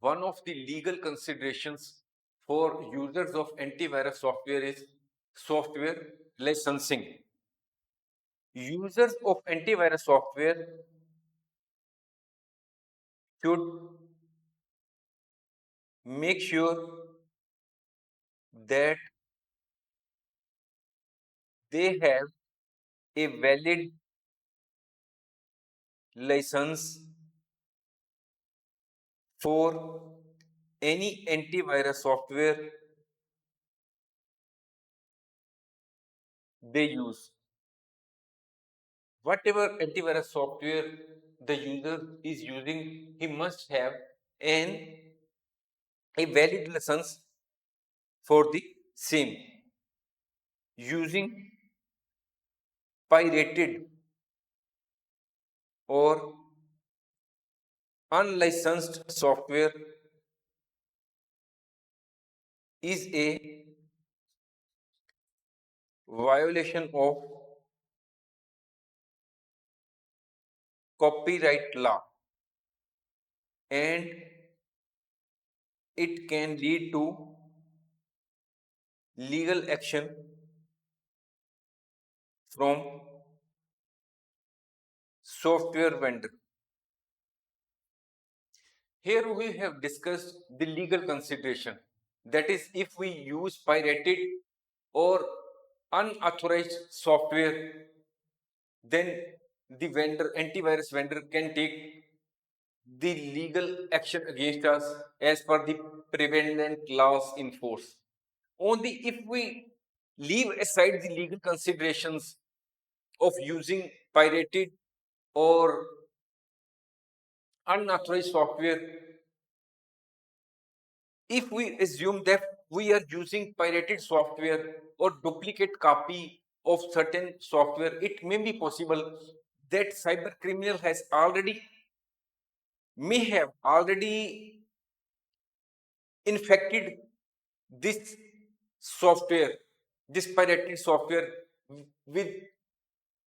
one of the legal considerations for users of antivirus software is software licensing. Users of antivirus software should make sure that they have a valid license for any antivirus software they use. Whatever antivirus software the user is using, he must have an a valid license for the same. Using pirated or unlicensed software is a violation of copyright law, and it can lead to legal action from software vendor. Here we have discussed the legal consideration. That is, if we use pirated or unauthorized software, then the vendor, antivirus vendor, can take the legal action against us as per the prevalent laws in force. Only if we leave aside the legal considerations of using pirated or unauthorized software, if we assume that we are using pirated software or duplicate copy of certain software, it may be possible that cyber criminal may have already infected this software, this pirated software with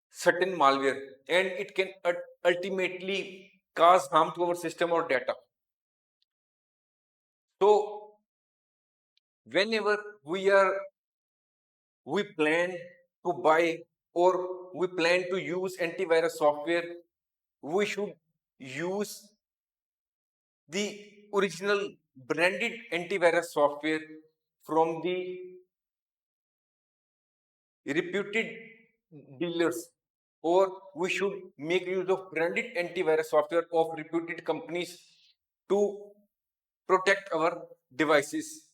certain malware, and it can ultimately cause harm to our system or data. So whenever we plan to buy or we plan to use antivirus software, we should use the original branded antivirus software from the reputed dealers, or we should make use of branded antivirus software of reputed companies to protect our devices.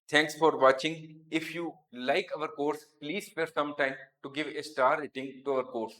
Thanks for watching. If you like our course, please spare some time to give a star rating to our course.